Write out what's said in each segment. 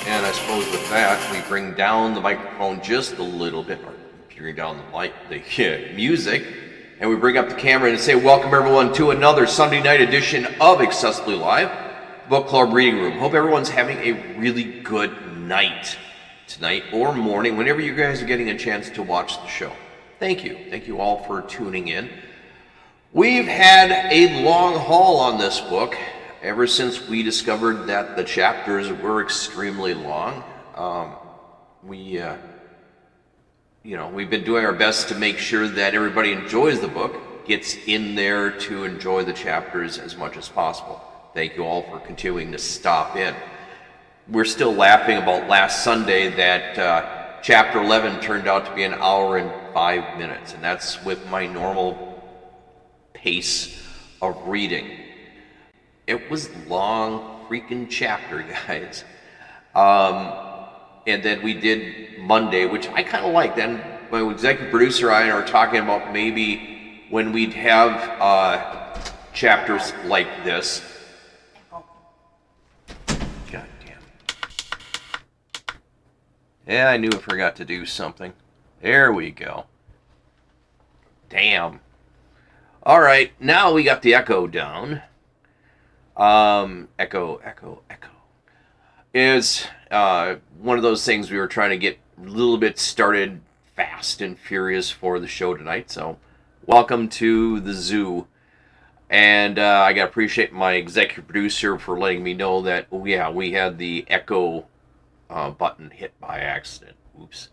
And I suppose with that, we bring down the microphone just a little bit, or bring down the music, and we bring up the camera and say, welcome everyone to another Sunday night edition of Accessibly Live, Book Club Reading Room. Hope everyone's having a really good night tonight or morning, whenever you guys are getting a chance to watch the show. Thank you. Thank you all for tuning in. We've had a long haul on this book. Ever since we discovered that the chapters were extremely long, we've been doing our best to make sure that everybody enjoys the book, gets in there to enjoy the chapters as much as possible. Thank you all for continuing to stop in. We're still laughing about last Sunday that chapter 11 turned out to be 1 hour and 5 minutes, and that's with my normal pace of reading. It was long freaking chapter, guys. And then we did Monday, which I kind of like. Then my executive producer and I are talking about maybe when we'd have chapters like this. God damn. Yeah, I knew I forgot to do something. There we go. Damn. All right, now we got the echo down. Echo is one of those things we were trying to get a little bit started fast and furious for the show tonight. So welcome to the zoo. And I got to appreciate my executive producer for letting me know that, we had the echo button hit by accident. Oops.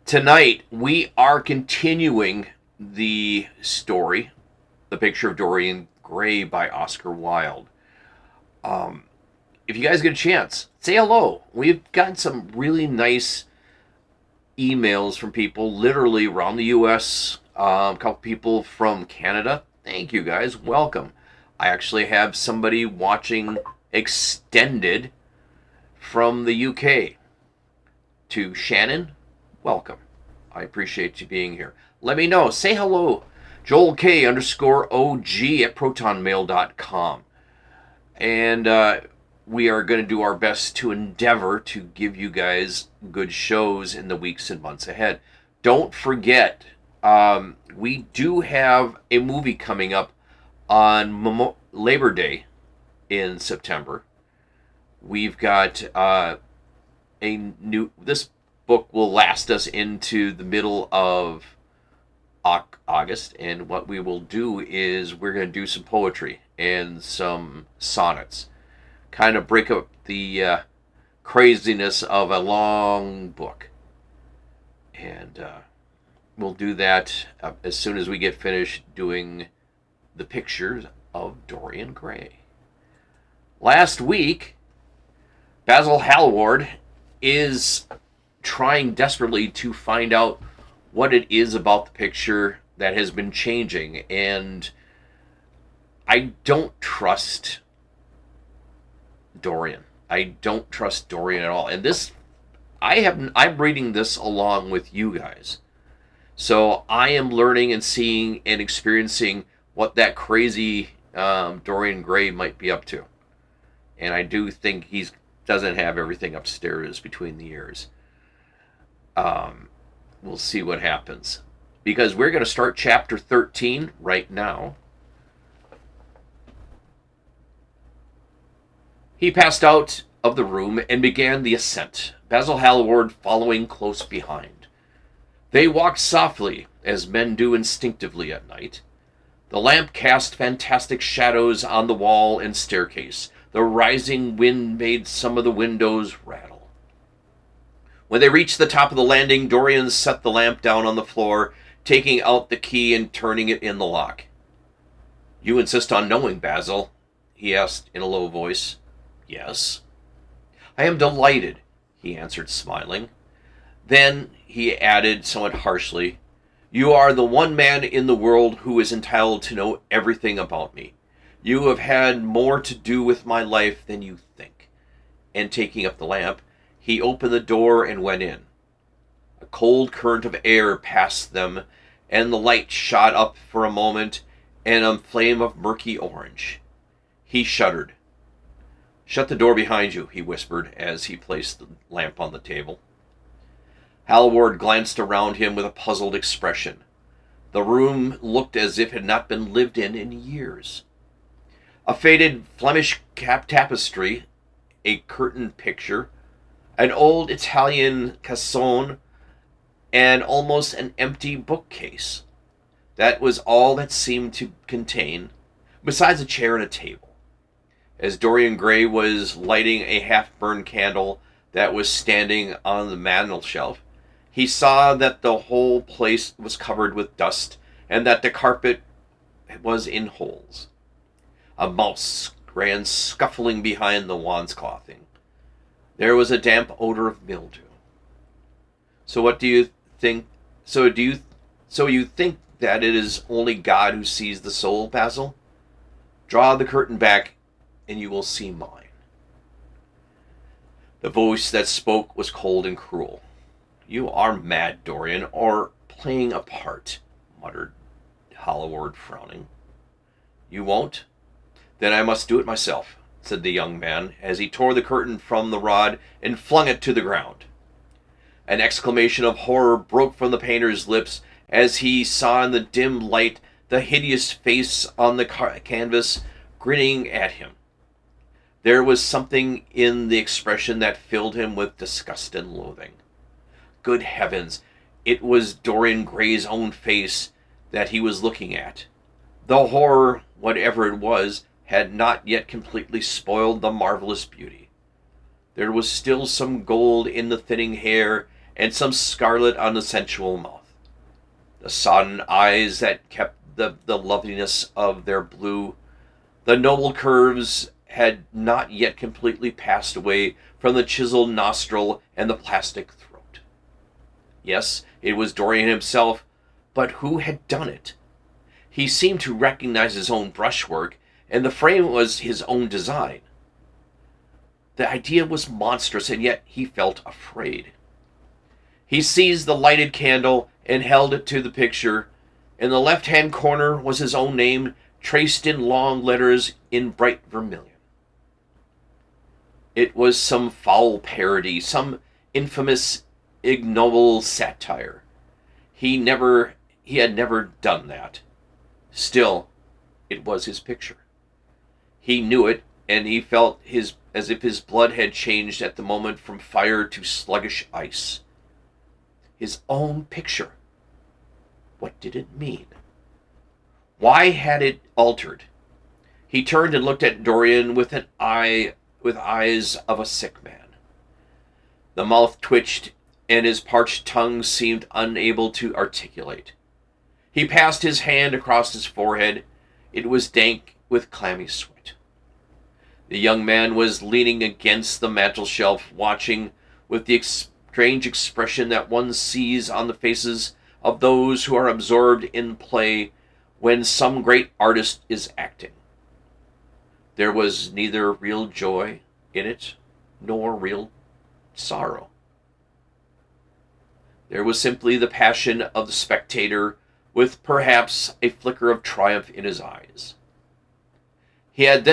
Tonight we are continuing the story, The Picture of Dorian Gray by Oscar Wilde. If you guys get a chance, say hello. We've gotten some really nice emails from people literally around the U.S., a couple people from Canada. Thank you guys. Welcome. I actually have somebody watching extended from the UK. To Shannon, welcome. I appreciate you being here. Let me know. Say hello. JoelK_OG at protonmail.com. And we are going to do our best to endeavor to give you guys good shows in the weeks and months ahead. Don't forget, we do have a movie coming up on Labor Day in September. We've got this book will last us into the middle of August, and what we will do is we're going to do some poetry and some sonnets, kind of break up the craziness of a long book, and we'll do that as soon as we get finished doing The Picture of Dorian Gray. Last week, Basil Hallward is trying desperately to find out what it is about the picture that has been changing, and I don't trust Dorian. I don't trust Dorian at all. And this, I'm reading this along with you guys. So I am learning and seeing and experiencing what that crazy Dorian Gray might be up to. And I do think he doesn't have everything upstairs between the ears. We'll see what happens. Because we're going to start chapter 13 right now. He passed out of the room and began the ascent, Basil Hallward following close behind. They walked softly, as men do instinctively at night. The lamp cast fantastic shadows on the wall and staircase. The rising wind made some of the windows rattle. When they reached the top of the landing, Dorian set the lamp down on the floor, taking out the key and turning it in the lock. "You insist on knowing, Basil?" he asked in a low voice. "Yes." "I am delighted," he answered, smiling. Then he added somewhat harshly, "You are the one man in the world who is entitled to know everything about me. You have had more to do with my life than you think." And taking up the lamp, he opened the door and went in. A cold current of air passed them, and the light shot up for a moment, and a flame of murky orange. He shuddered. "Shut the door behind you," he whispered as he placed the lamp on the table. Hallward glanced around him with a puzzled expression. The room looked as if it had not been lived in years. A faded Flemish tapestry, a curtained picture, an old Italian cassone, and almost an empty bookcase. That was all that seemed to contain, besides a chair and a table. As Dorian Gray was lighting a half-burned candle that was standing on the mantelshelf, he saw that the whole place was covered with dust and that the carpet was in holes. A mouse ran scuffling behind the wainscoting. There was a damp odor of mildew. So you think that it is only God who sees the soul, Basil? Draw the curtain back, and you will see mine." The voice that spoke was cold and cruel. "You are mad, Dorian, or playing a part," muttered Hallward, frowning. "You won't? Then I must do it myself," said the young man, as he tore the curtain from the rod and flung it to the ground. An exclamation of horror broke from the painter's lips as he saw in the dim light the hideous face on the canvas grinning at him. There was something in the expression that filled him with disgust and loathing. Good heavens, it was Dorian Gray's own face that he was looking at. The horror, whatever it was, had not yet completely spoiled the marvelous beauty. There was still some gold in the thinning hair and some scarlet on the sensual mouth. The sodden eyes that kept the loveliness of their blue, the noble curves had not yet completely passed away from the chiseled nostril and the plastic throat. Yes, it was Dorian himself, but who had done it? He seemed to recognize his own brushwork, and the frame was his own design. The idea was monstrous, and yet he felt afraid. He seized the lighted candle and held it to the picture. In the left-hand corner was his own name, traced in long letters in bright vermilion. It was some foul parody, some infamous, ignoble satire. He had never done that. Still, it was his picture. He knew it, and he felt as if his blood had changed at the moment from fire to sluggish ice. His own picture. What did it mean? Why had it altered? He turned and looked at Dorian with eyes of a sick man. The mouth twitched, and his parched tongue seemed unable to articulate. He passed his hand across his forehead. It was dank with clammy sweat. The young man was leaning against the mantelshelf, watching with the strange expression that one sees on the faces of those who are absorbed in play when some great artist is acting. There was neither real joy in it, nor real sorrow. There was simply the passion of the spectator, with perhaps a flicker of triumph in his eyes. He had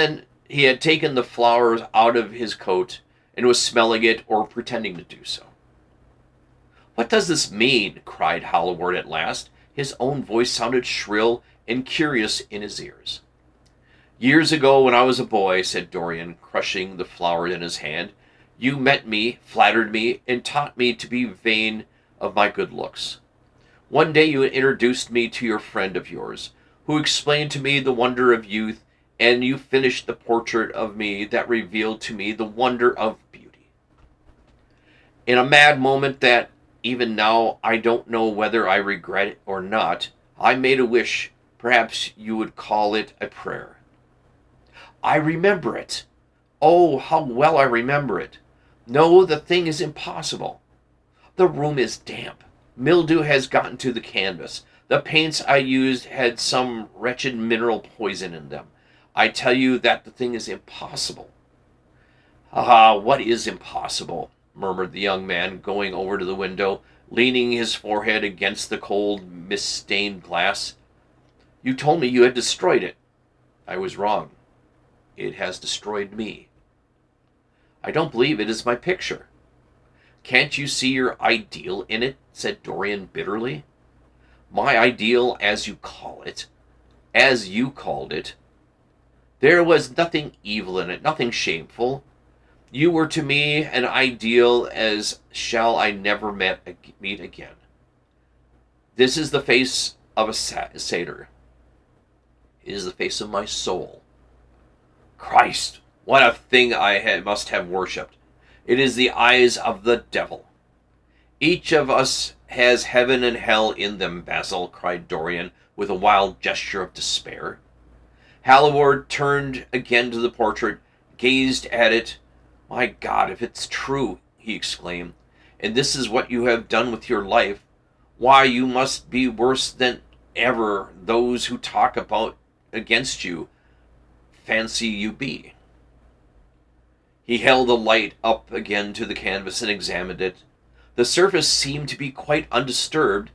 taken the flowers out of his coat and was smelling it, or pretending to do so. "What does this mean?" cried Hallward at last. His own voice sounded shrill and curious in his ears. "Years ago, when I was a boy," said Dorian, crushing the flower in his hand, "you met me, flattered me, and taught me to be vain of my good looks. One day you introduced me to your friend of yours, who explained to me the wonder of youth, and you finished the portrait of me that revealed to me the wonder of beauty. In a mad moment that, even now, I don't know whether I regret it or not, I made a wish. Perhaps you would call it a prayer. I remember it. Oh, how well I remember it. No, the thing is impossible. The room is damp. Mildew has gotten to the canvas. The paints I used had some wretched mineral poison in them. I tell you that the thing is impossible. Ah, what is impossible? Murmured the young man, going over to the window, leaning his forehead against the cold, mist-stained glass. You told me you had destroyed it. I was wrong. It has destroyed me. I don't believe it is my picture. Can't you see your ideal in it? Said Dorian bitterly. My ideal, as you call it. As you called it. There was nothing evil in it, nothing shameful. You were to me an ideal as shall I never meet again. This is the face of a satyr. It is the face of my soul. Christ, what a thing I must have worshipped. It is the eyes of the devil. Each of us has heaven and hell in them, Basil, cried Dorian, with a wild gesture of despair. Hallward turned again to the portrait, gazed at it. My God, if it's true, he exclaimed, and this is what you have done with your life, why, you must be worse than ever those who talk about against you fancy you be. He held the light up again to the canvas and examined it. The surface seemed to be quite undisturbed,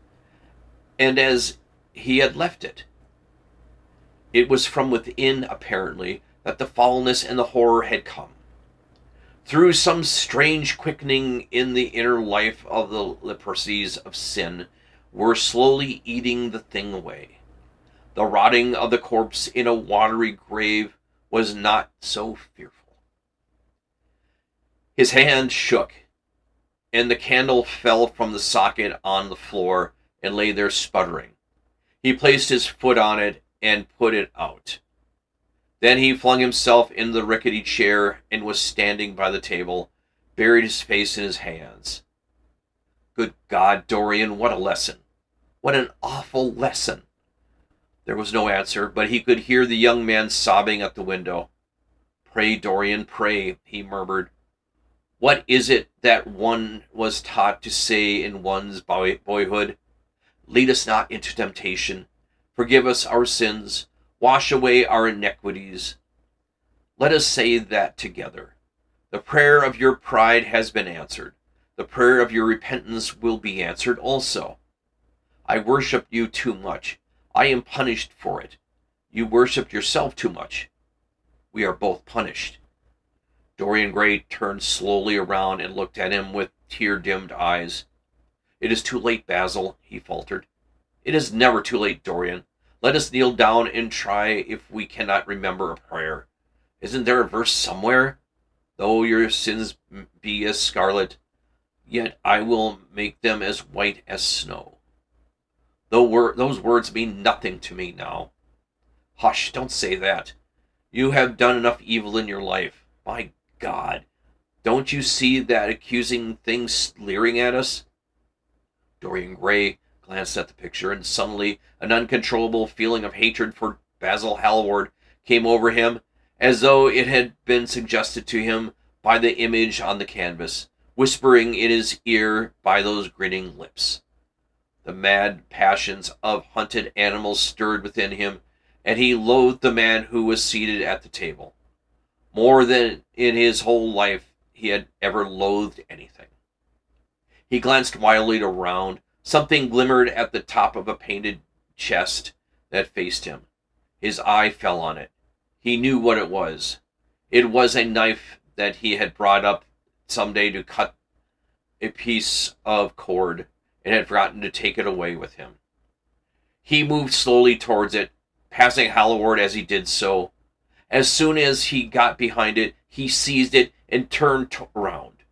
and as he had left it. It was from within, apparently, that the foulness and the horror had come. Through some strange quickening in the inner life of the leprosies of sin were slowly eating the thing away. The rotting of the corpse in a watery grave was not so fearful. His hand shook, and the candle fell from the socket on the floor and lay there sputtering. He placed his foot on it and put it out. Then he flung himself into the rickety chair and was standing by the table, buried his face in his hands. Good God, Dorian, what a lesson! What an awful lesson! There was no answer, but he could hear the young man sobbing at the window. Pray, Dorian, pray, he murmured. What is it that one was taught to say in one's boyhood? Lead us not into temptation. Forgive us our sins. Wash away our iniquities. Let us say that together. The prayer of your pride has been answered. The prayer of your repentance will be answered also. I worship you too much. I am punished for it. You worshipped yourself too much. We are both punished. Dorian Gray turned slowly around and looked at him with tear-dimmed eyes. It is too late, Basil, he faltered. It is never too late, Dorian. Let us kneel down and try if we cannot remember a prayer. Isn't there a verse somewhere? Though your sins be as scarlet, yet I will make them as white as snow. Those words mean nothing to me now. Hush, don't say that. You have done enough evil in your life. My God, don't you see that accusing thing leering at us? Dorian Gray glanced at the picture, and suddenly an uncontrollable feeling of hatred for Basil Hallward came over him, as though it had been suggested to him by the image on the canvas, whispering in his ear by those grinning lips. The mad passions of hunted animals stirred within him, and he loathed the man who was seated at the table. More than in his whole life he had ever loathed anything. He glanced wildly around. Something glimmered at the top of a painted chest that faced him. His eye fell on it. He knew what it was. It was a knife that he had brought up someday to cut a piece of cord, and had forgotten to take it away with him. He moved slowly towards it, passing Hallward as he did so. As soon as he got behind it, he seized it and turned around.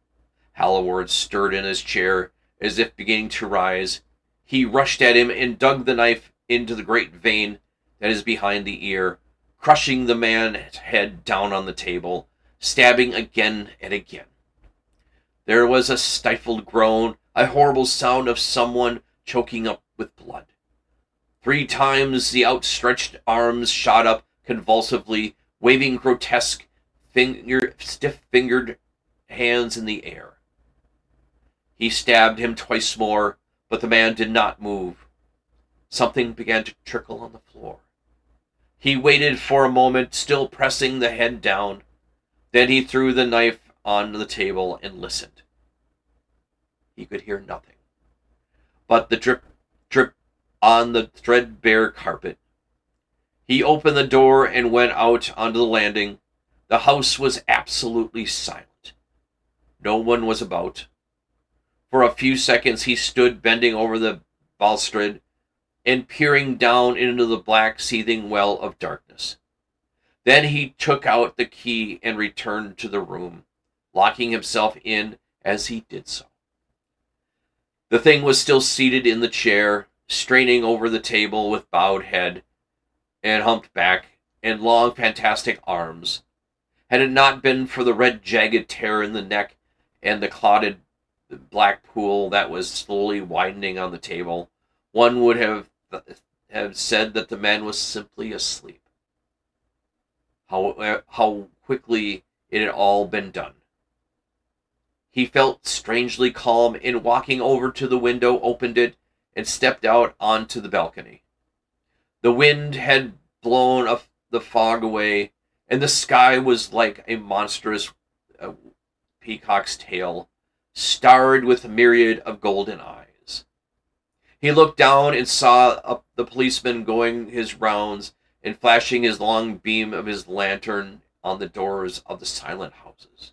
Hallward stirred in his chair, as if beginning to rise. He rushed at him and dug the knife into the great vein that is behind the ear, crushing the man's head down on the table, stabbing again and again. There was a stifled groan, a horrible sound of someone choking up with blood. 3 times the outstretched arms shot up convulsively, waving grotesque, stiff-fingered hands in the air. He stabbed him twice more, but the man did not move. Something began to trickle on the floor. He waited for a moment, still pressing the head down. Then he threw the knife on the table and listened. He could hear nothing but the drip, drip on the threadbare carpet. He opened the door and went out onto the landing. The house was absolutely silent. No one was about. For a few seconds he stood bending over the balustrade and peering down into the black, seething well of darkness. Then he took out the key and returned to the room, locking himself in as he did so. The thing was still seated in the chair, straining over the table with bowed head and humped back and long, fantastic arms. Had it not been for the red, jagged tear in the neck and the clotted black pool that was slowly widening on the table, one would have said that the man was simply asleep. How quickly it had all been done. He felt strangely calm and, walking over to the window, opened it and stepped out onto the balcony. The wind had blown the fog away, and the sky was like a monstrous peacock's tail, starred with a myriad of golden eyes. He looked down and saw the policeman going his rounds and flashing his long beam of his lantern on the doors of the silent houses.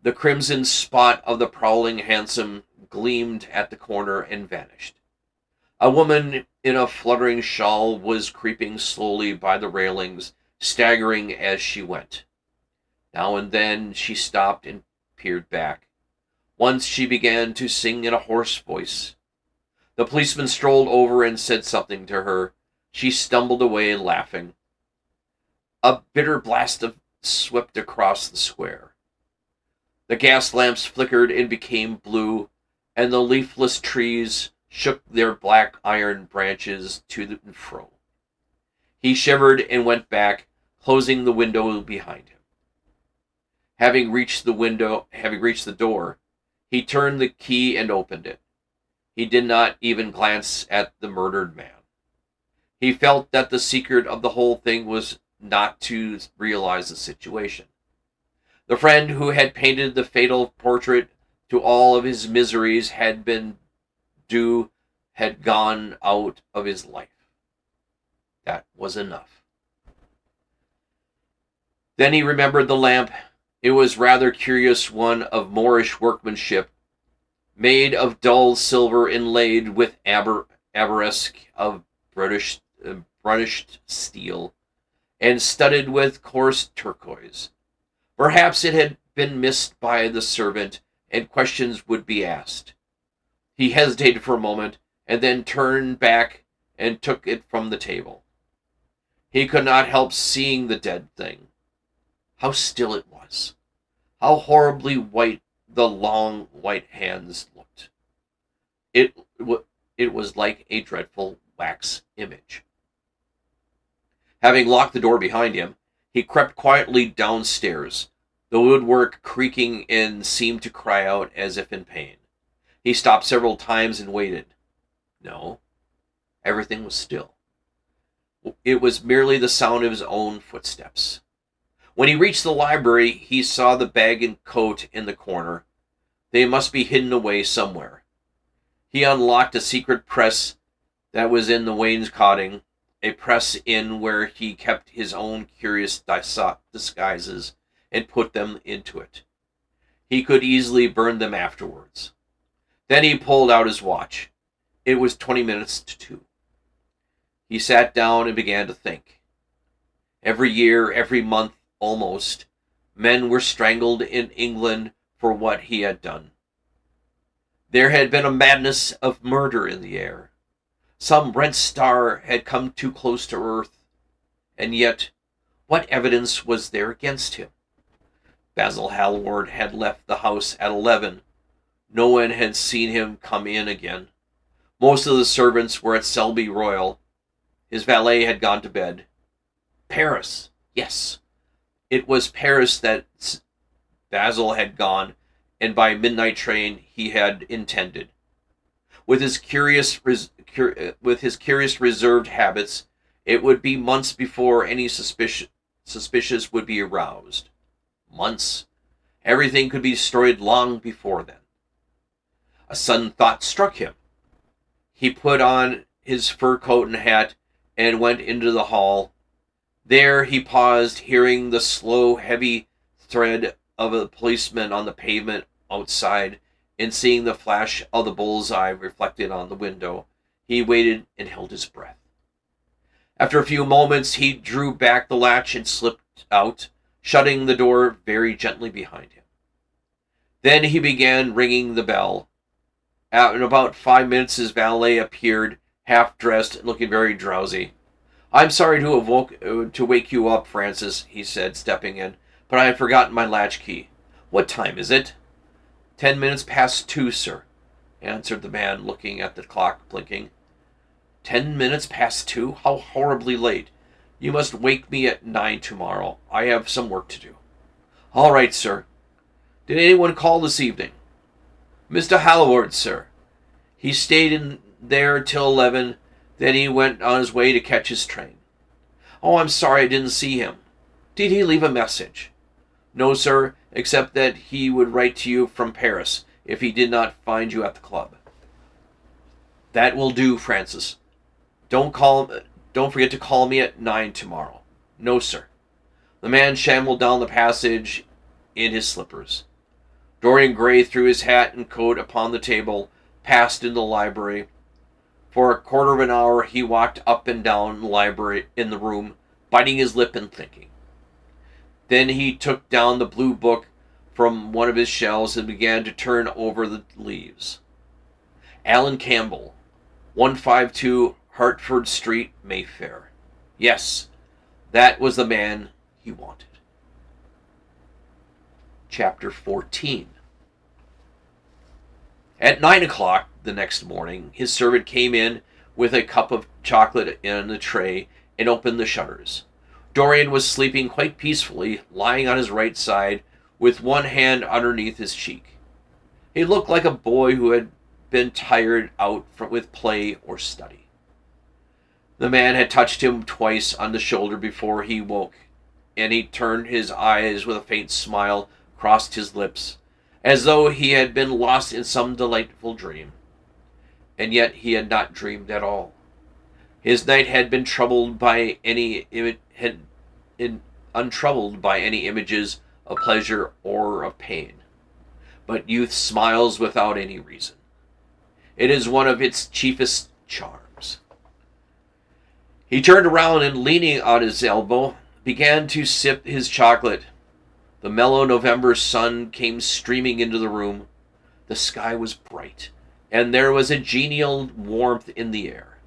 The crimson spot of the prowling hansom gleamed at the corner and vanished. A woman in a fluttering shawl was creeping slowly by the railings, staggering as she went. Now and then she stopped and peered back. Once she began to sing in a hoarse voice. The policeman strolled over and said something to her. She stumbled away, laughing. A bitter blast swept across the square. The gas lamps flickered and became blue, and the leafless trees shook their black iron branches to and fro. He shivered and went back, closing the window behind him. Having reached the door, he turned the key and opened it. He did not even glance at the murdered man. He felt that the secret of the whole thing was not to realize the situation. The friend who had painted the fatal portrait to all of his miseries had gone out of his life. That was enough. Then he remembered the lamp. It was rather curious, one of Moorish workmanship, made of dull silver inlaid with arabesque of burnished steel, and studded with coarse turquoise. Perhaps it had been missed by the servant, and questions would be asked. He hesitated for a moment, and then turned back and took it from the table. He could not help seeing the dead thing. How still it was. How horribly white the long white hands looked. It was like a dreadful wax image. Having locked the door behind him, he crept quietly downstairs. The woodwork creaking in seemed to cry out as if in pain. He stopped several times and waited. No, everything was still. It was merely the sound of his own footsteps. When he reached the library, he saw the bag and coat in the corner. They must be hidden away somewhere. He unlocked a secret press that was in the wainscoting, a press in where he kept his own curious disguises, and put them into it. He could easily burn them afterwards. Then he pulled out his watch. It was 20 minutes to 2. He sat down and began to think. Every year, every month, almost, men were strangled in England for what he had done. There had been a madness of murder in the air. Some red star had come too close to Earth, and yet, what evidence was there against him? Basil Hallward had left the house at 11. No one had seen him come in again. Most of the servants were at Selby Royal. His valet had gone to bed. Paris. Yes, it was Paris that Basil had gone, and by midnight train he had intended. With his curious reserved habits, it would be months before any suspicious would be aroused. Months. Everything could be destroyed long before then. A sudden thought struck him. He put on his fur coat and hat and went into the hall. There he paused, hearing the slow, heavy tread of a policeman on the pavement outside, and seeing the flash of the bullseye reflected on the window. He waited and held his breath. After a few moments, he drew back the latch and slipped out, shutting the door very gently behind him. Then he began ringing the bell. In about 5 minutes, his valet appeared, half-dressed and looking very drowsy. "I'm sorry to wake you up, Francis," he said, stepping in, "but I had forgotten my latchkey. What time is it?" 10 minutes past 2, sir," answered the man, looking at the clock, blinking. 10 minutes past 2? How horribly late. You must wake me at 9 tomorrow. I have some work to do." "All right, sir." "Did anyone call this evening?" "Mr. Hallward, sir. He stayed in there till 11, then he went on his way to catch his train." "Oh, I'm sorry I didn't see him. Did he leave a message?" "No, sir, except that he would write to you from Paris if he did not find you at the club." "That will do, Francis. Don't forget to call me at 9 tomorrow." "No, sir." The man shambled down the passage in his slippers. Dorian Gray threw his hat and coat upon the table, passed into the library. For a quarter of an hour he walked up and down the room, biting his lip and thinking. Then he took down the blue book from one of his shelves and began to turn over the leaves. Alan Campbell, 152 Hertford Street, Mayfair. Yes, that was the man he wanted. Chapter 14. At 9 o'clock the next morning, his servant came in with a cup of chocolate in a tray and opened the shutters. Dorian was sleeping quite peacefully, lying on his right side, with one hand underneath his cheek. He looked like a boy who had been tired out with play or study. The man had touched him twice on the shoulder before he woke, and he turned his eyes with a faint smile, crossed his lips, as though he had been lost in some delightful dream. And yet he had not dreamed at all. His night had been untroubled by any images of pleasure or of pain. But youth smiles without any reason. It is one of its chiefest charms. He turned around and, leaning on his elbow, began to sip his chocolate. The mellow November sun came streaming into the room. The sky was bright, and there was a genial warmth in the air.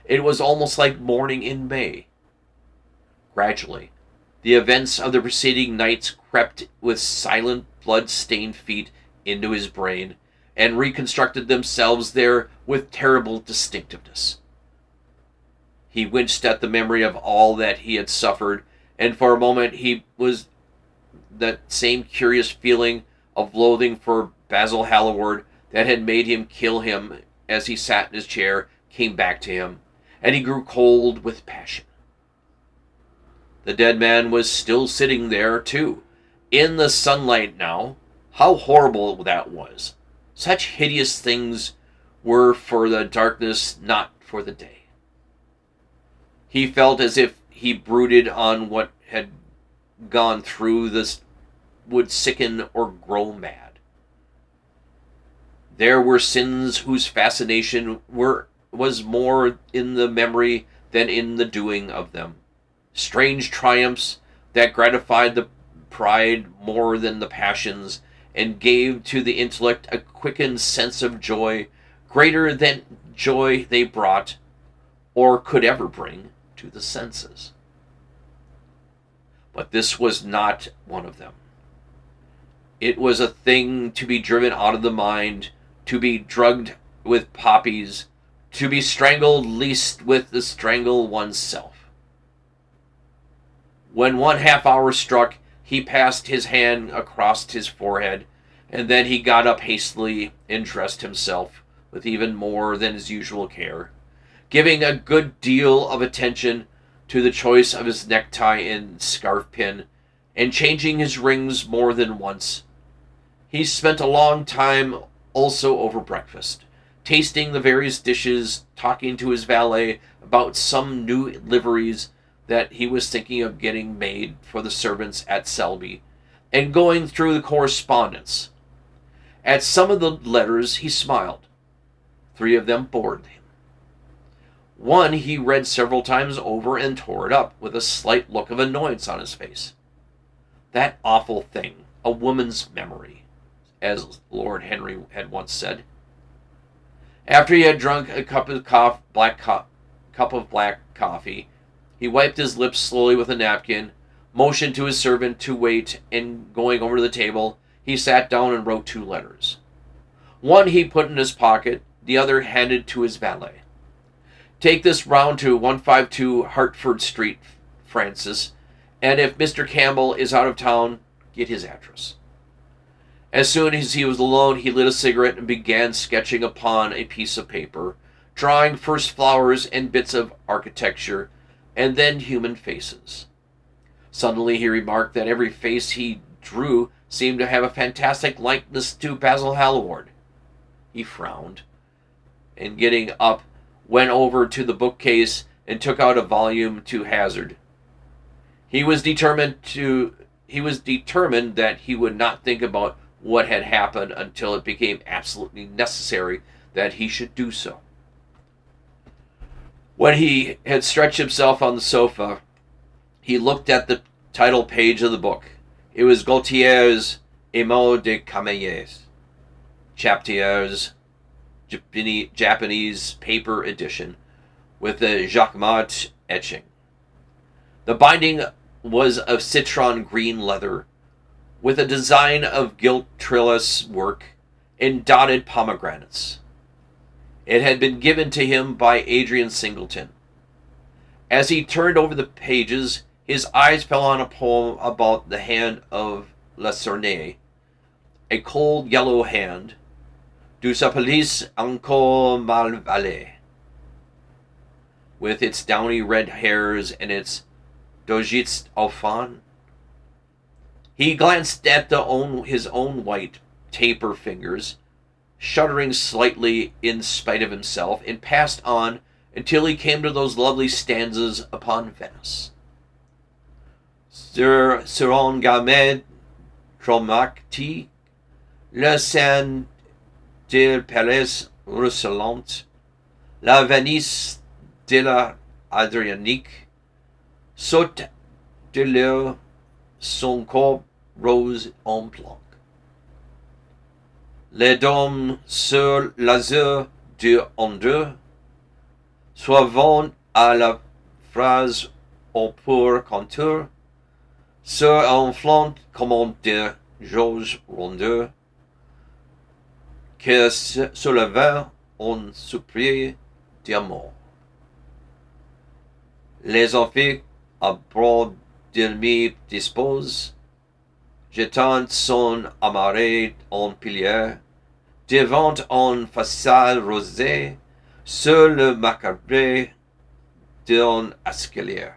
It was almost like morning in May. Gradually, the events of the preceding nights crept with silent, blood-stained feet into his brain, and reconstructed themselves there with terrible distinctiveness. He winced at the memory of all that he had suffered, and for a moment that same curious feeling of loathing for Basil Hallward that had made him kill him as he sat in his chair came back to him, and he grew cold with passion. The dead man was still sitting there, too, in the sunlight now. How horrible that was. Such hideous things were for the darkness, not for the day. He felt as if he brooded on what had gone through this would sicken or grow mad. There were sins whose fascination was more in the memory than in the doing of them. Strange triumphs that gratified the pride more than the passions, and gave to the intellect a quickened sense of joy greater than joy they brought or could ever bring to the senses. But this was not one of them. It was a thing to be driven out of the mind, to be drugged with poppies, to be strangled least with the strangle oneself. When 1/2 hour struck, he passed his hand across his forehead, and then he got up hastily and dressed himself with even more than his usual care, giving a good deal of attention to the choice of his necktie and scarf pin, and changing his rings more than once. He spent a long time also over breakfast, tasting the various dishes, talking to his valet about some new liveries that he was thinking of getting made for the servants at Selby, and going through the correspondence. At some of the letters he smiled. 3 of them bored him. One he read several times over and tore it up, with a slight look of annoyance on his face. That awful thing, a woman's memory, as Lord Henry had once said. After he had drunk a cup of black coffee, he wiped his lips slowly with a napkin, motioned to his servant to wait, and going over to the table, he sat down and wrote 2 letters. One he put in his pocket, the other handed to his valet. Take this round to 152 Hertford Street, Francis, and if Mr. Campbell is out of town, get his address. As soon as he was alone, he lit a cigarette and began sketching upon a piece of paper, drawing first flowers and bits of architecture, and then human faces. Suddenly he remarked that every face he drew seemed to have a fantastic likeness to Basil Hallward. He frowned, and getting up, went over to the bookcase and took out a volume to hazard. He was determined that he would not think about what had happened until it became absolutely necessary that he should do so. When he had stretched himself on the sofa, he looked at the title page of the book. It was Gautier's Émaux de Caméllias, Chaptier's Japanese paper edition, with the Jacquemart etching. The binding was of citron green leather, with a design of gilt trellis work and dotted pomegranates. It had been given to him by Adrian Singleton. As he turned over the pages, his eyes fell on a poem about the hand of La Cernée, a cold yellow hand, du sapellis encore mal valet, with its downy red hairs and its dogits au fond. He glanced at his own white, taper fingers, shuddering slightly in spite of himself, and passed on until he came to those lovely stanzas upon Venice. Sur un gamin traumatique, le sein de Paris ruisselante, la Venise de la Adriatique, saute de l'air son corps rose en blanc. Les dômes sur l'azur du Andeux, suivant à la phrase au pur contour, sur un flanc comme de Georges Rondeux, que souleva un soupir d'amour. Les enfants à bord d'Elmi disposent, jetant son amarré en pilier, devant un façade rosée, sur le macabre d'un escalier.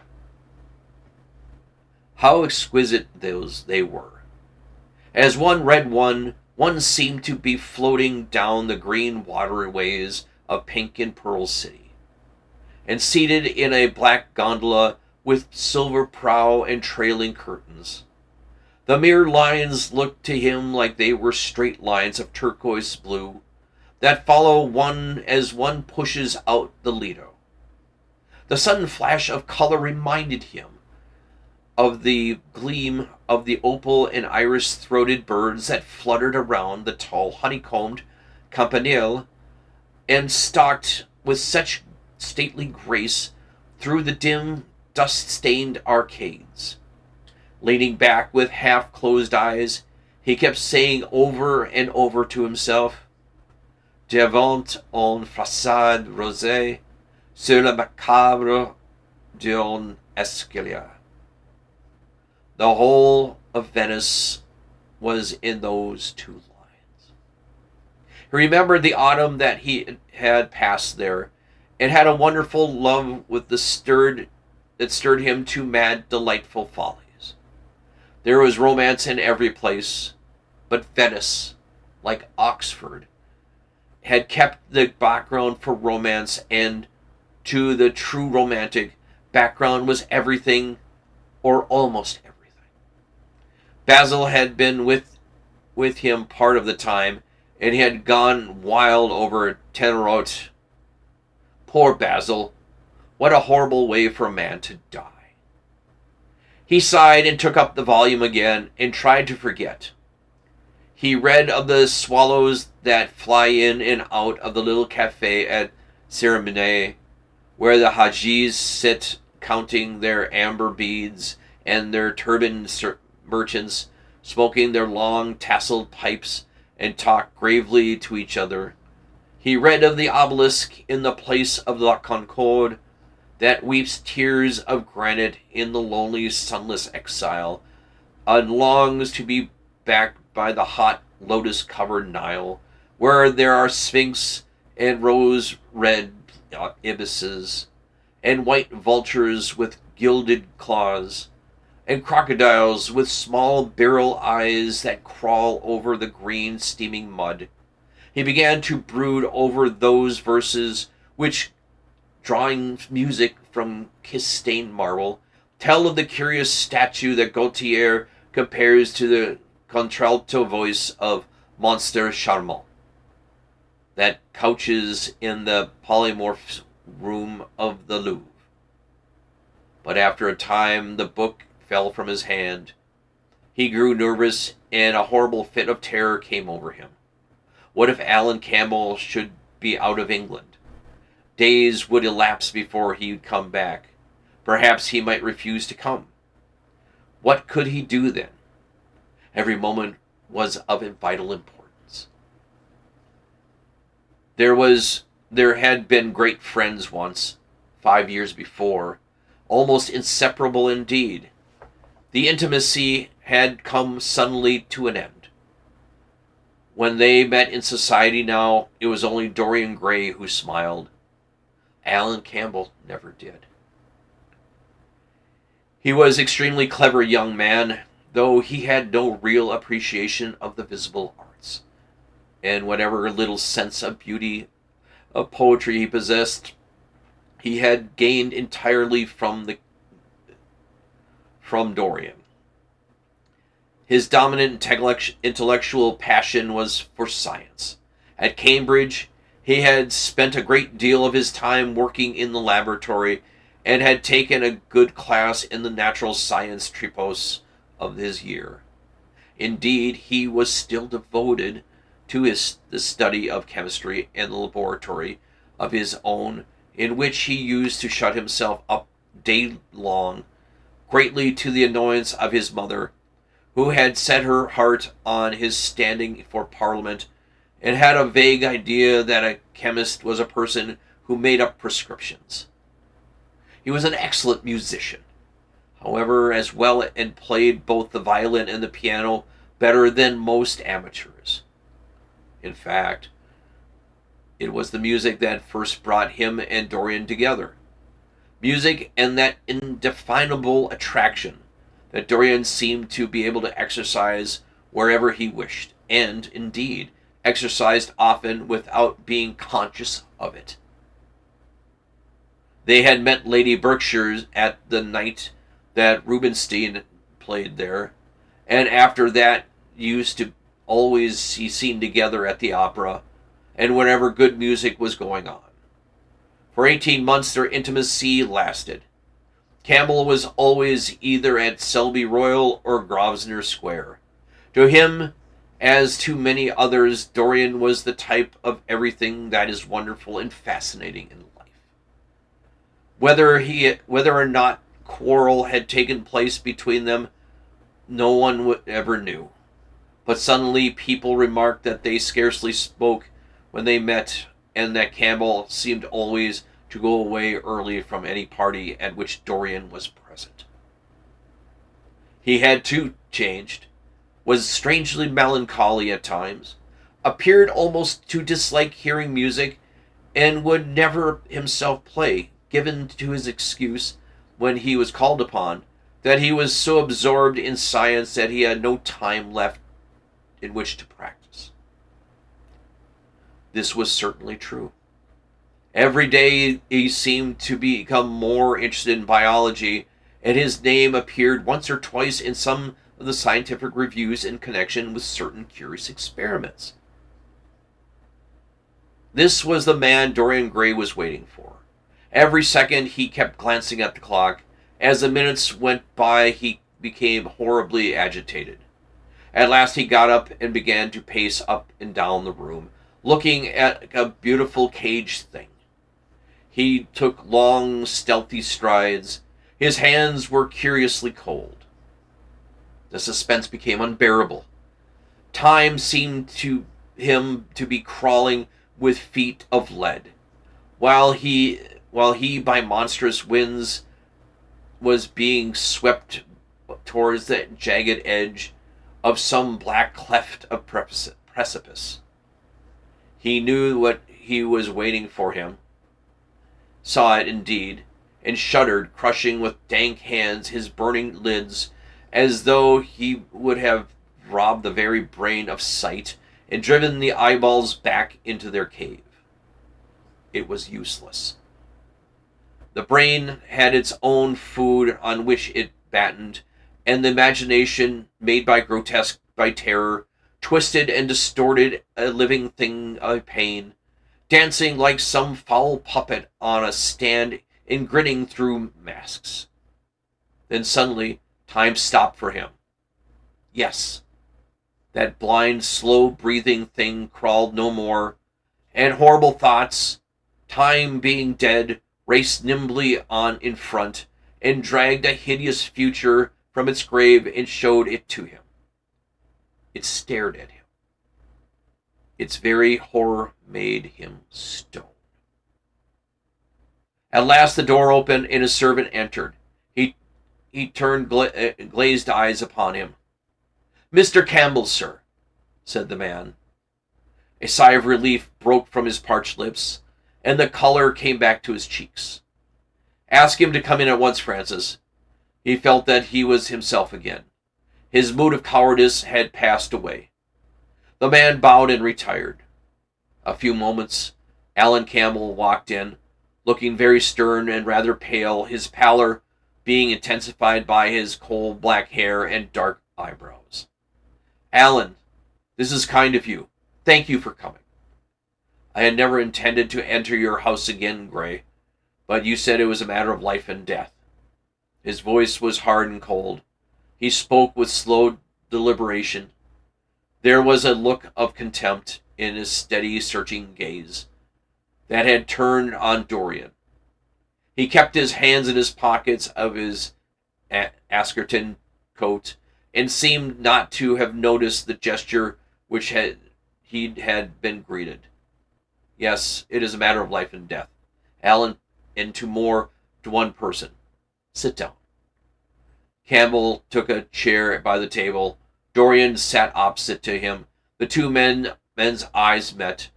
How exquisite they were. As one read one seemed to be floating down the green waterways of Pink and Pearl City, and seated in a black gondola with silver prow and trailing curtains. The mere lines looked to him like they were straight lines of turquoise blue that follow one as one pushes out the Lido. The sudden flash of color reminded him of the gleam of the opal and iris-throated birds that fluttered around the tall honeycombed campanile and stalked with such stately grace through the dim, dust-stained arcades. Leaning back with half-closed eyes, he kept saying over and over to himself, Devant une façade rosée, sur le macabre d'un escalier. The whole of Venice was in those 2 lines. He remembered the autumn that he had passed there, and had a wonderful love with that stirred him to mad, delightful follies. There was romance in every place, but Venice, like Oxford, had kept the background for romance, and to the true romantic, background was everything, or almost everything. Basil had been with him part of the time, and he had gone wild over Tenorote. Poor Basil, what a horrible way for a man to die. He sighed and took up the volume again and tried to forget. He read of the swallows that fly in and out of the little cafe at Cerimene, where the Hajis sit counting their amber beads, and their turbaned merchants smoking their long tasseled pipes and talk gravely to each other. He read of the obelisk in the place of La Concorde that weeps tears of granite in the lonely sunless exile, and longs to be back by the hot lotus-covered Nile, where there are sphinx and rose-red ibises, and white vultures with gilded claws, and crocodiles with small beryl eyes that crawl over the green steaming mud. He began to brood over those verses which, drawing music from kiss-stained marble, tell of the curious statue that Gautier compares to the contralto voice of Monsieur Charmant, that couches in the polymorph room of the Louvre. But after a time the book fell from his hand. He grew nervous, and a horrible fit of terror came over him. What if Alan Campbell should be out of England? Days would elapse before he would come back. Perhaps he might refuse to come. What could he do then? Every moment was of vital importance. There had been great friends once, 5 years before, almost inseparable indeed. The intimacy had come suddenly to an end. When they met in society now, it was only Dorian Gray who smiled. Alan Campbell never did. He was an extremely clever young man, though he had no real appreciation of the visible arts, and whatever little sense of beauty, of poetry he possessed, he had gained entirely from Dorian. His dominant intellectual passion was for science. At Cambridge, he had spent a great deal of his time working in the laboratory, and had taken a good class in the natural science tripos of his year. Indeed, he was still devoted to the study of chemistry and the laboratory of his own, in which he used to shut himself up day long, greatly to the annoyance of his mother, who had set her heart on his standing for Parliament, and had a vague idea that a chemist was a person who made up prescriptions. He was an excellent musician, however, as well, and played both the violin and the piano better than most amateurs. In fact, it was the music that first brought him and Dorian together. Music and that indefinable attraction that Dorian seemed to be able to exercise wherever he wished, and, indeed, exercised often without being conscious of it. They had met Lady Berkshire at the night that Rubinstein played there, and after that used to always be seen together at the opera, and whenever good music was going on. For 18 months their intimacy lasted. Campbell was always either at Selby Royal or Grosvenor Square. To him, as to many others, Dorian was the type of everything that is wonderful and fascinating in life. Whether or not quarrel had taken place between them, no one ever knew. But suddenly people remarked that they scarcely spoke when they met, and that Campbell seemed always to go away early from any party at which Dorian was present. He had too changed, was strangely melancholy at times, appeared almost to dislike hearing music, and would never himself play, given to his excuse, when he was called upon, that he was so absorbed in science that he had no time left in which to practice. This was certainly true. Every day he seemed to become more interested in biology, and his name appeared once or twice in some of the scientific reviews in connection with certain curious experiments. This was the man Dorian Gray was waiting for. Every second he kept glancing at the clock. As the minutes went by, he became horribly agitated. At last he got up and began to pace up and down the room, looking at a beautiful caged thing. He took long, stealthy strides. His hands were curiously cold. The suspense became unbearable. Time seemed to him to be crawling with feet of lead, while he by monstrous winds was being swept towards the jagged edge of some black cleft of precipice. He knew what he was waiting for him, saw it indeed, and shuddered, crushing with dank hands his burning lids, as though he would have robbed the very brain of sight and driven the eyeballs back into their cave. It was useless. The brain had its own food on which it battened, and the imagination, made by terror, twisted and distorted a living thing of pain, dancing like some foul puppet on a stand and grinning through masks. Then suddenly time stopped for him. Yes, that blind, slow-breathing thing crawled no more, and horrible thoughts, time being dead, raced nimbly on in front, and dragged a hideous future from its grave and showed it to him. It stared at him. Its very horror made him stone. At last the door opened and a servant entered. He turned glazed eyes upon him. "Mr. Campbell, sir," said the man. A sigh of relief broke from his parched lips, and the color came back to his cheeks. "Ask him to come in at once, Francis." He felt that he was himself again. His mood of cowardice had passed away. The man bowed and retired. A few moments, Alan Campbell walked in, looking very stern and rather pale, his pallor being intensified by his coal-black hair and dark eyebrows. "Alan, this is kind of you. Thank you for coming. I had never intended to enter your house again, Gray, but you said it was a matter of life and death." His voice was hard and cold. He spoke with slow deliberation. There was a look of contempt in his steady, searching gaze that had turned on Dorian. He kept his hands in his pockets of his Askerton coat and seemed not to have noticed the gesture which he had been greeted. "Yes, it is a matter of life and death, Alan, and to one person. Sit down." Campbell took a chair by the table. Dorian sat opposite to him. The two men's eyes met.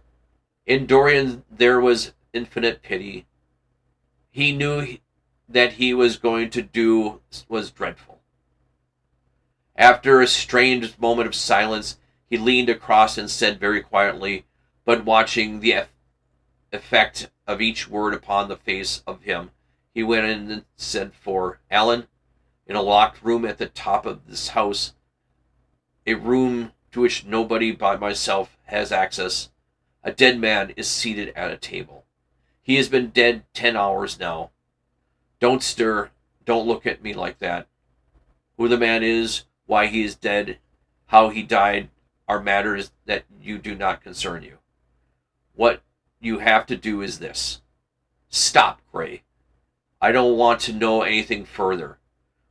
In Dorian there was infinite pity. He knew that he was going to do was dreadful. After a strained moment of silence, he leaned across and said very quietly, but watching the effect of each word upon the face of him, he went in and said for Alan, in a locked room at the top of this house, a room to which nobody but myself has access, a dead man is seated at a table. He has been dead 10 hours now. Don't stir. Don't look at me like that. Who the man is, why he is dead, how he died, are matters that you do not concern you. What you have to do is this. Stop, Gray. I don't want to know anything further.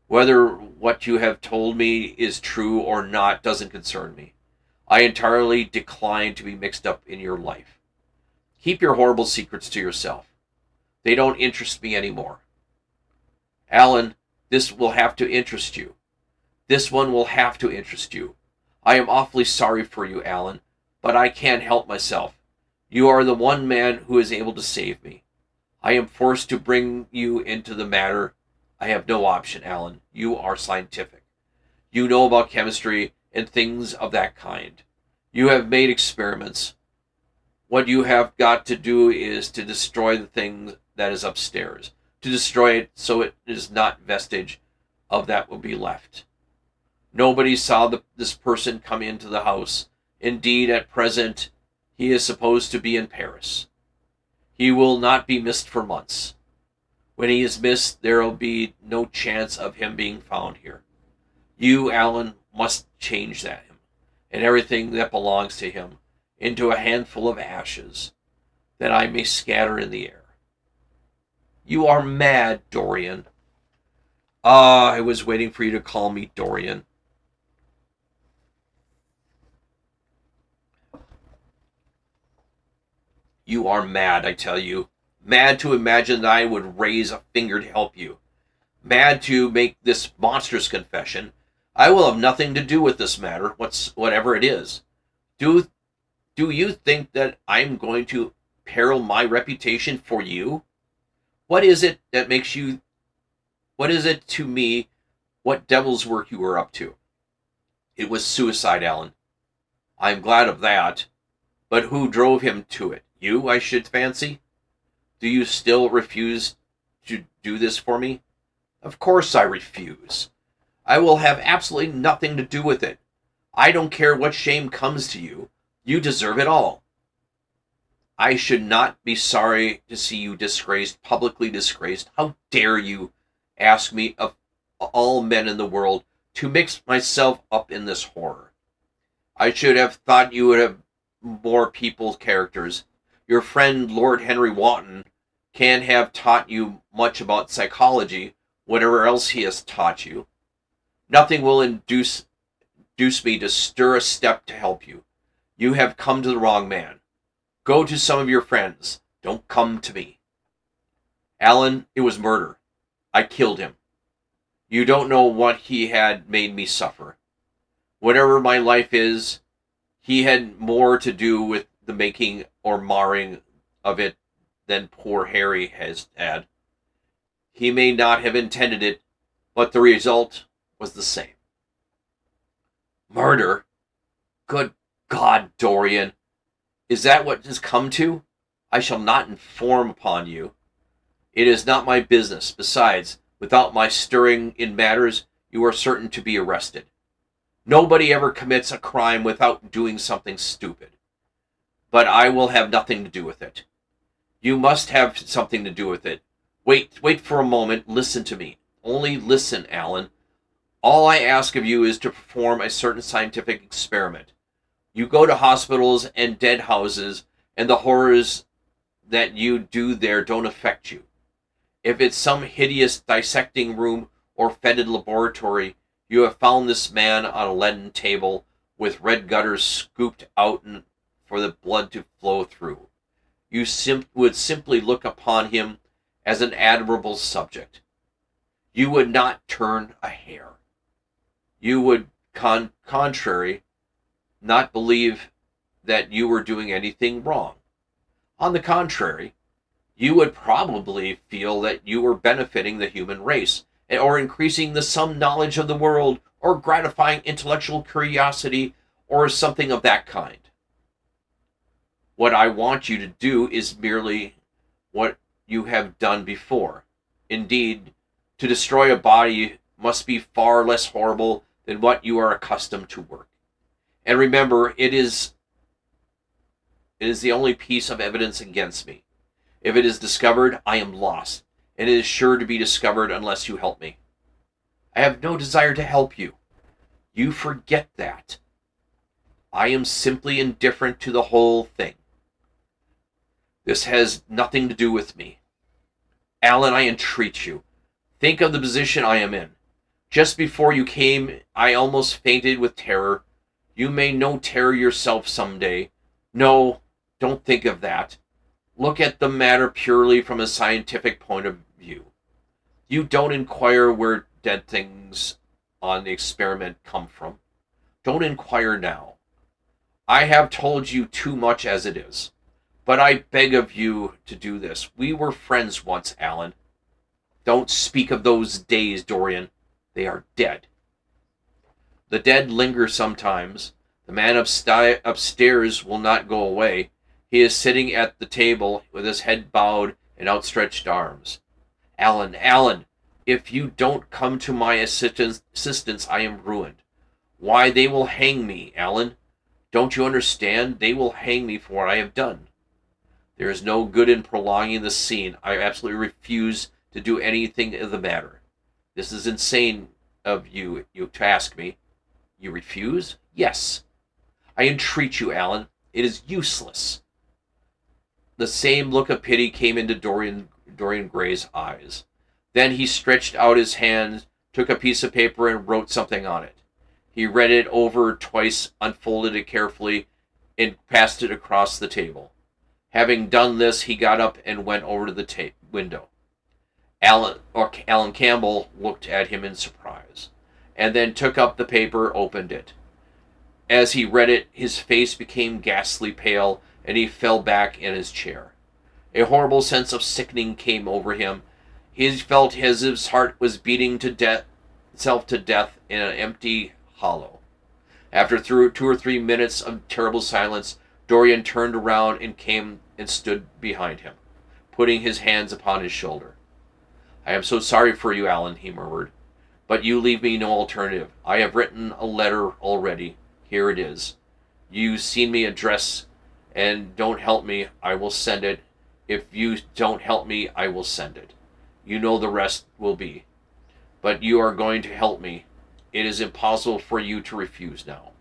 Whether what you have told me is true or not doesn't concern me. I entirely decline to be mixed up in your life. Keep your horrible secrets to yourself. They don't interest me anymore. Alan, this will have to interest you. This one will have to interest you. I am awfully sorry for you, Alan, but I can't help myself. You are the one man who is able to save me. I am forced to bring you into the matter. I have no option, Alan. You are scientific. You know about chemistry and things of that kind. You have made experiments. What you have got to do is to destroy the thing that is upstairs. To destroy it so it is not vestige of that will be left. Nobody saw this person come into the house. Indeed, at present, he is supposed to be in Paris. He will not be missed for months. When he is missed, there will be no chance of him being found here. You, Alan, must change that him, and everything that belongs to him, into a handful of ashes, that I may scatter in the air. You are mad, Dorian. Ah, I was waiting for you to call me Dorian. You are mad, I tell you. Mad to imagine that I would raise a finger to help you. Mad to make this monstrous confession. I will have nothing to do with this matter, whatever it is. Do you think that I'm going to peril my reputation for you? What is it that makes you... What is it to me what devil's work you were up to? It was suicide, Alan. I'm glad of that. But who drove him to it? You, I should fancy? Do you still refuse to do this for me? Of course I refuse. I will have absolutely nothing to do with it. I don't care what shame comes to you. You deserve it all. I should not be sorry to see you disgraced, publicly disgraced. How dare you ask me, of all men in the world, to mix myself up in this horror? I should have thought you would have more people's characters. Your friend Lord Henry Wotton can't have taught you much about psychology, whatever else he has taught you. Nothing will induce me to stir a step to help you. You have come to the wrong man. Go to some of your friends. Don't come to me. Alan, it was murder. I killed him. You don't know what he had made me suffer. Whatever my life is, he had more to do with the making or marring of it than poor Harry has had. He may not have intended it, but the result was the same. Murder? Good God, Dorian! Is that what has come to? I shall not inform upon you. It is not my business. Besides, without my stirring in matters, you are certain to be arrested. Nobody ever commits a crime without doing something stupid. But I will have nothing to do with it. You must have something to do with it. Wait for a moment. Listen to me. Only listen, Alan. All I ask of you is to perform a certain scientific experiment. You go to hospitals and dead houses, and the horrors that you do there don't affect you. If it's some hideous dissecting room or fetid laboratory, you have found this man on a leaden table with red gutters scooped out for the blood to flow through. You would simply look upon him as an admirable subject. You would not turn a hair. You would, contrary, not believe that you were doing anything wrong. On the contrary, you would probably feel that you were benefiting the human race, or increasing the some knowledge of the world, or gratifying intellectual curiosity, or something of that kind. What I want you to do is merely what you have done before. Indeed, to destroy a body must be far less horrible than what you are accustomed to work. And remember, it is the only piece of evidence against me. If it is discovered, I am lost. and it is sure to be discovered unless you help me. I have no desire to help you. You forget that. I am simply indifferent to the whole thing. This has nothing to do with me. Alan, I entreat you. Think of the position I am in. Just before you came, I almost fainted with terror. You may know terror yourself someday. No, don't think of that. Look at the matter purely from a scientific point of view. You don't inquire where dead things on the experiment come from. Don't inquire now. I have told you too much as it is. But I beg of you to do this. We were friends once, Alan. Don't speak of those days, Dorian. They are dead. The dead linger sometimes. The man upstairs will not go away. He is sitting at the table with his head bowed and outstretched arms. Alan, if you don't come to my assistance, I am ruined. Why, they will hang me, Alan. Don't you understand? They will hang me for what I have done. There is no good in prolonging the scene. I absolutely refuse to do anything of the matter. This is insane of you to ask me. You refuse? Yes. I entreat you, Alan. It is useless. The same look of pity came into Dorian Gray's eyes. Then he stretched out his hand, took a piece of paper, and wrote something on it. He read it over twice, unfolded it carefully, and passed it across the table. Having done this, he got up and went over to the window. Alan Campbell looked at him in surprise, and then took up the paper, opened it. As he read it, his face became ghastly pale, and he fell back in his chair. A horrible sense of sickening came over him. He felt as if his heart was beating itself to death in an empty hollow. After 2 or 3 minutes of terrible silence, Dorian turned around and came and stood behind him, putting his hands upon his shoulder. I am so sorry for you, Alan, he murmured, but you leave me no alternative. I have written a letter already. Here it is. You've seen me address, and don't help me, I will send it. If you don't help me, I will send it. You know the rest will be. But you are going to help me. It is impossible for you to refuse now.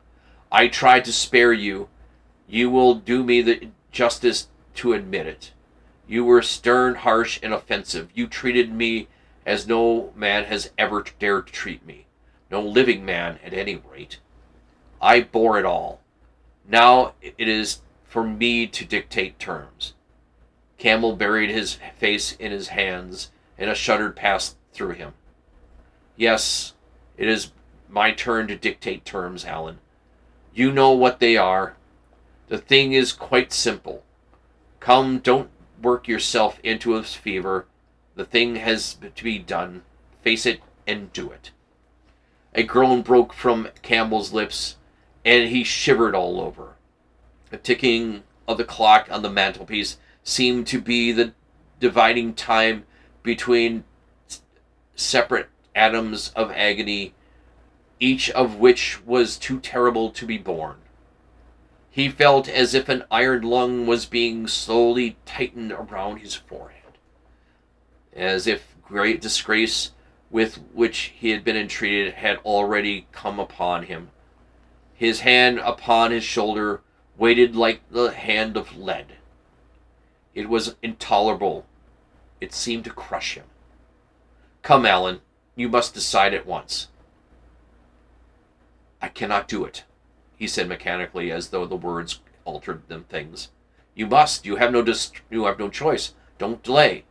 I tried to spare you. You will do me the justice to admit it. You were stern, harsh, and offensive. You treated me as no man has ever dared to treat me. No living man, at any rate. I bore it all. Now it is for me to dictate terms. Campbell buried his face in his hands, and a shudder passed through him. Yes, it is my turn to dictate terms, Alan. You know what they are. The thing is quite simple. Come, don't work yourself into a fever. The thing has to be done. Face it and do it. A groan broke from Campbell's lips, and he shivered all over. The ticking of the clock on the mantelpiece seemed to be the dividing time between separate atoms of agony, each of which was too terrible to be borne. He felt as if an iron lung was being slowly tightened around his forehead, as if great disgrace with which he had been entreated had already come upon him. His hand upon his shoulder weighted like the hand of lead. It was intolerable. It seemed to crush him. Come, Alan, you must decide at once. I cannot do it, he said mechanically, as though the words altered them things. You must. You have no choice. Don't delay.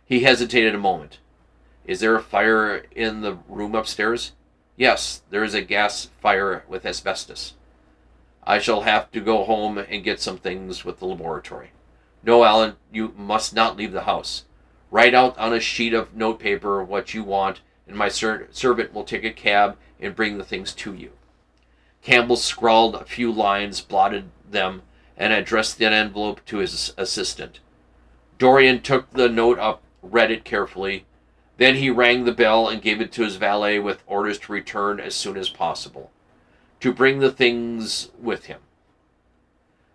He hesitated a moment. Is there a fire in the room upstairs? Yes, there is a gas fire with asbestos. I shall have to go home and get some things with the laboratory. No, Alan, you must not leave the house. Write out on a sheet of notepaper what you want, and my servant will take a cab and bring the things to you. Campbell scrawled a few lines, blotted them, and addressed the envelope to his assistant. Dorian took the note up, read it carefully. Then he rang the bell and gave it to his valet with orders to return as soon as possible, to bring the things with him.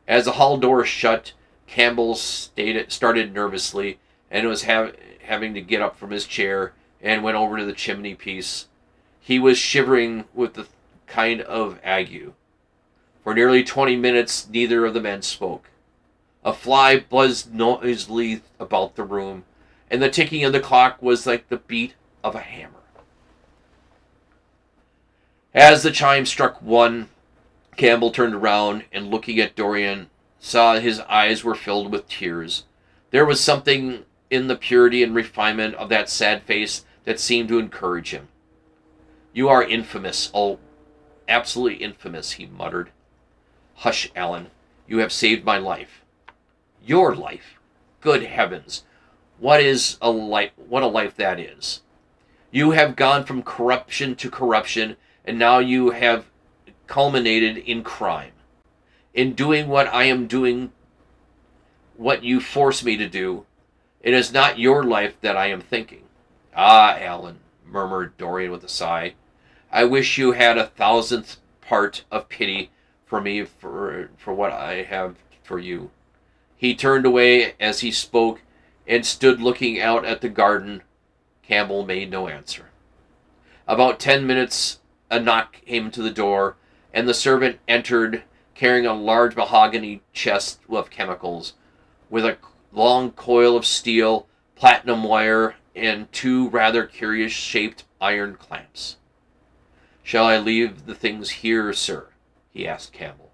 As the hall door shut, Campbell started nervously, and was having to get up from his chair and went over to the chimney piece. He was shivering with the kind of ague. For nearly 20 minutes, neither of the men spoke. A fly buzzed noisily about the room, and the ticking of the clock was like the beat of a hammer. As the chime struck 1, Campbell turned around and, looking at Dorian, saw his eyes were filled with tears. There was something in the purity and refinement of that sad face that seemed to encourage him. "You are infamous, oh, absolutely infamous," he muttered. "Hush, Alan. You have saved my life." "Your life? Good heavens. What a life that is. You have gone from corruption to corruption, and now you have culminated in crime. In doing what I am doing, what you force me to do, it is not your life that I am thinking." "Ah, Alan," murmured Dorian with a sigh, "I wish you had 1,000th part of pity for me for what I have for you." He turned away as he spoke and stood looking out at the garden. Campbell made no answer. About 10 minutes, a knock came to the door, and the servant entered carrying a large mahogany chest of chemicals, with a long coil of steel, platinum wire, and 2 rather curious-shaped iron clamps. "Shall I leave the things here, sir?" he asked Campbell.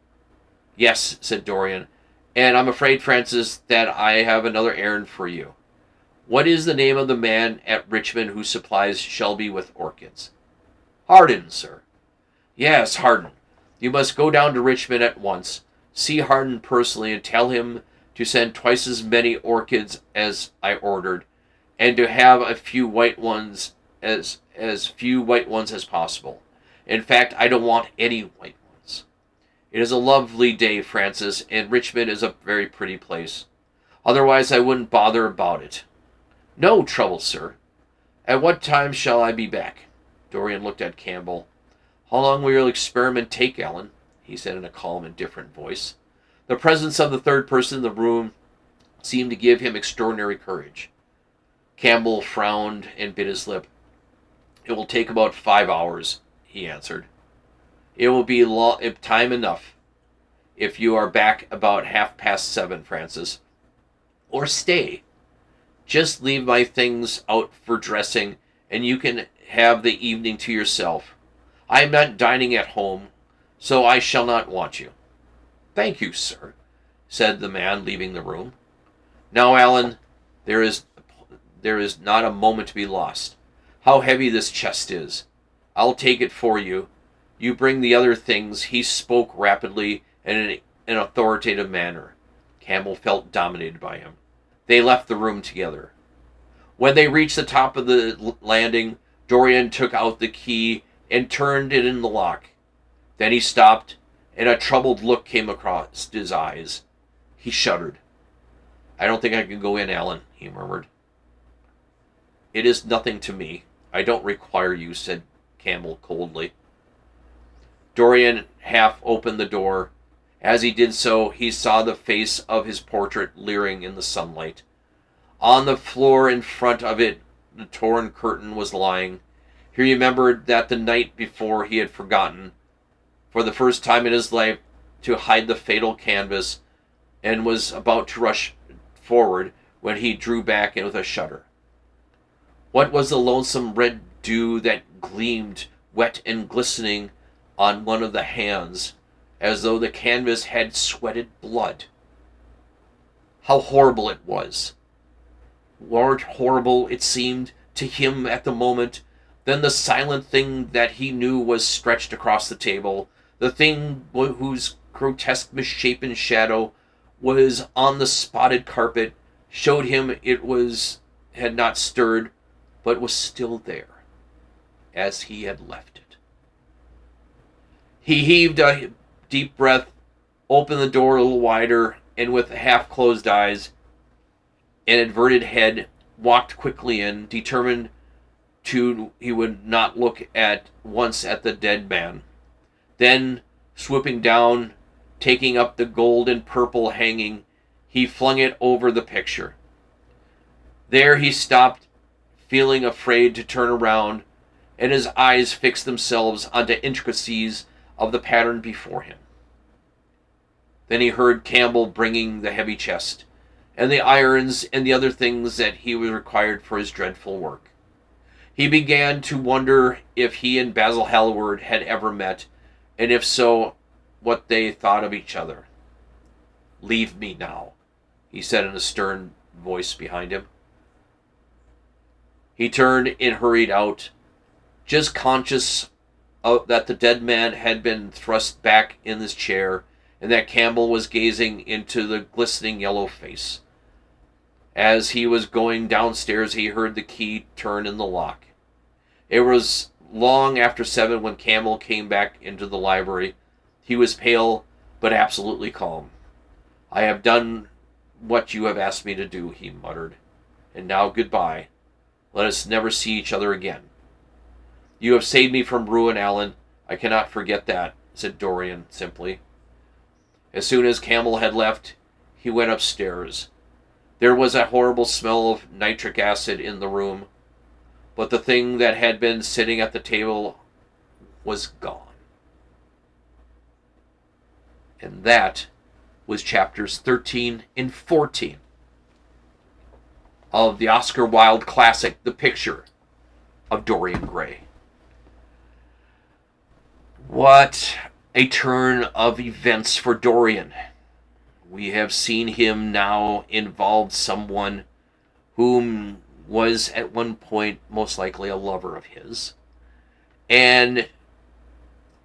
"Yes," said Dorian, "and I'm afraid, Francis, that I have another errand for you. What is the name of the man at Richmond who supplies Shelby with orchids?" "Hardin, sir." "Yes, Hardin. You must go down to Richmond at once, see Hardin personally, and tell him to send twice as many orchids as I ordered, and to have as few white ones as possible. In fact, I don't want any white ones. It is a lovely day, Francis, and Richmond is a very pretty place. Otherwise, I wouldn't bother about it." "No trouble, sir. At what time shall I be back?" Dorian looked at Campbell. "How long will your experiment take, Alan?" he said in a calm, indifferent voice. The presence of the third person in the room seemed to give him extraordinary courage. Campbell frowned and bit his lip. "It will take about 5 hours," he answered. "It will be time enough if you are back about 7:30, Francis. Or stay. Just leave my things out for dressing, and you can have the evening to yourself. I am not dining at home, so I shall not want you." "Thank you, sir," said the man, leaving the room. "Now, Alan, there is not a moment to be lost. How heavy this chest is. I'll take it for you. You bring the other things." He spoke rapidly and in an authoritative manner. Campbell felt dominated by him. They left the room together. When they reached the top of the landing, Dorian took out the key and turned it in the lock. Then he stopped, and a troubled look came across his eyes. He shuddered. "I don't think I can go in, Alan," he murmured. "It is nothing to me. I don't require you," said Campbell coldly. Dorian half opened the door. As he did so, he saw the face of his portrait leering in the sunlight. On the floor in front of it, the torn curtain was lying. He remembered that the night before he had forgotten, for the first time in his life, to hide the fatal canvas, and was about to rush forward when he drew back with a shudder. What was the lonesome red dew that gleamed, wet and glistening, on one of the hands, as though the canvas had sweated blood? How horrible it was! More horrible, it seemed, to him at the moment, than the silent thing that he knew was stretched across the table, the thing whose grotesque misshapen shadow was on the spotted carpet, showed him it had not stirred, but was still there, as he had left it. He heaved a deep breath, opened the door a little wider, and with half-closed eyes and averted head, walked quickly in, determined he would not look at once at the dead man. Then, swooping down, taking up the gold and purple hanging, he flung it over the picture. There he stopped, feeling afraid to turn around, and his eyes fixed themselves onto intricacies of the pattern before him. Then he heard Campbell bringing the heavy chest, and the irons and the other things that he was required for his dreadful work. He began to wonder if he and Basil Hallward had ever met, and if so, what they thought of each other. "Leave me now," he said in a stern voice behind him. He turned and hurried out, just conscious that the dead man had been thrust back in his chair and that Campbell was gazing into the glistening yellow face. As he was going downstairs, he heard the key turn in the lock. It was long after 7 when Campbell came back into the library. He was pale, but absolutely calm. "I have done what you have asked me to do," he muttered. "And now goodbye. Let us never see each other again." "You have saved me from ruin, Alan. I cannot forget that," said Dorian simply. As soon as Campbell had left, he went upstairs. There was a horrible smell of nitric acid in the room, but the thing that had been sitting at the table was gone. And that was chapters 13 and 14 of the Oscar Wilde classic, The Picture of Dorian Gray. What a turn of events for Dorian. We have seen him now involve someone whom was at one point most likely a lover of his, and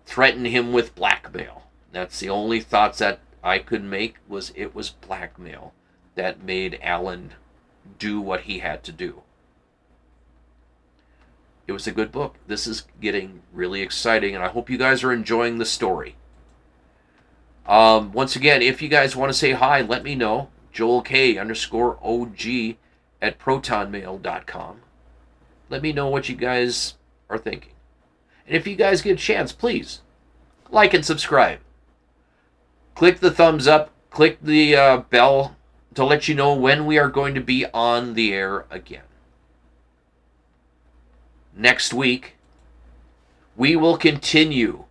threaten him with blackmail. That's the only thoughts that I could make, was it was blackmail that made Alan do what he had to do. It was a good book. This is getting really exciting, and I hope you guys are enjoying the story. Once again, if you guys want to say hi, let me know. JoelK_OG at protonmail.com. Let me know what you guys are thinking. And if you guys get a chance, please like and subscribe. Click the thumbs up. Click the bell to let you know when we are going to be on the air again. Next week, we will continue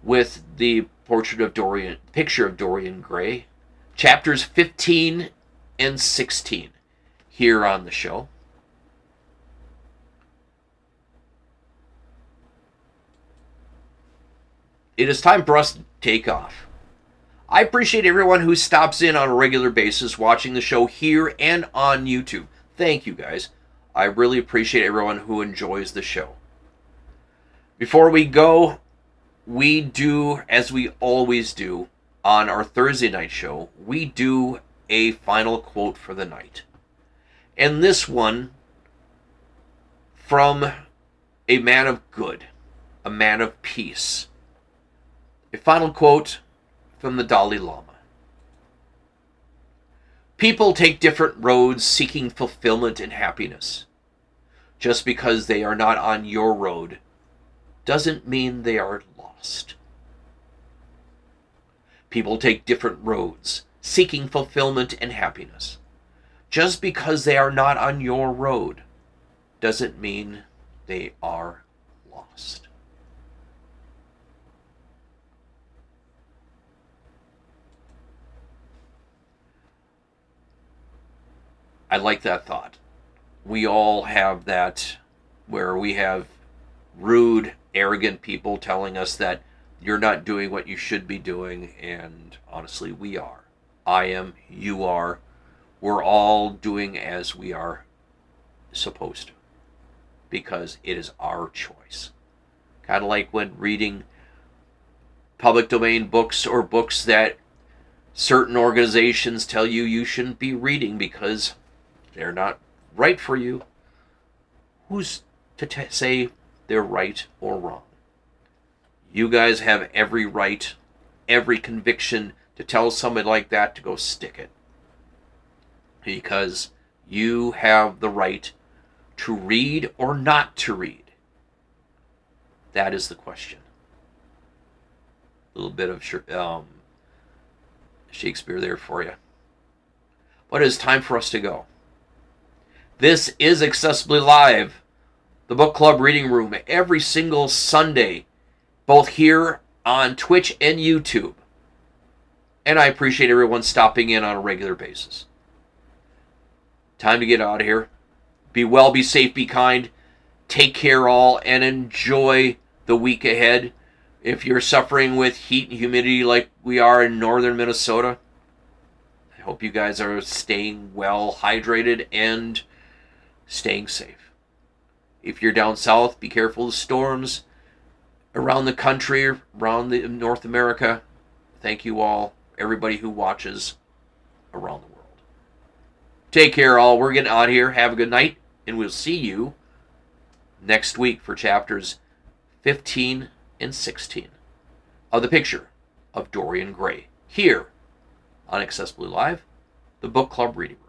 with the Picture of Dorian Gray, chapters 15 and 16 here on the show. It is time for us to take off. I appreciate everyone who stops in on a regular basis watching the show here and on YouTube. Thank you, guys. I really appreciate everyone who enjoys the show. Before we go, we do, as we always do on our Thursday night show, we do a final quote for the night. And this one from a man of good, a man of peace. A final quote from the Dalai Lama. "People take different roads seeking fulfillment and happiness. Just because they are not on your road doesn't mean they are lost. People take different roads seeking fulfillment and happiness. Just because they are not on your road doesn't mean they are lost." I like that thought. We all have that, where we have rude, arrogant people telling us that you're not doing what you should be doing, and honestly, we are. I am, you are. We're all doing as we are supposed to, because it is our choice. Kind of like when reading public domain books, or books that certain organizations tell you you shouldn't be reading because they're not right for you. Who's to say they're right or wrong? You guys have every right, every conviction to tell somebody like that to go stick it. Because you have the right to read or not to read. That is the question. A little bit of Shakespeare there for you. But it is time for us to go. This is Accessibly Live, the book club reading room, every single Sunday, both here on Twitch and YouTube. And I appreciate everyone stopping in on a regular basis. Time to get out of here. Be well, be safe, be kind. Take care all, and enjoy the week ahead. If you're suffering with heat and humidity like we are in northern Minnesota, I hope you guys are staying well hydrated and staying safe. If you're down south, be careful of storms around the country, around North America. Thank you all, everybody who watches around the world. Take care all. We're getting out of here. Have a good night, and we'll see you next week for chapters 15 and 16 of The Picture of Dorian Gray, here on Accessibly Live, the book club reading room.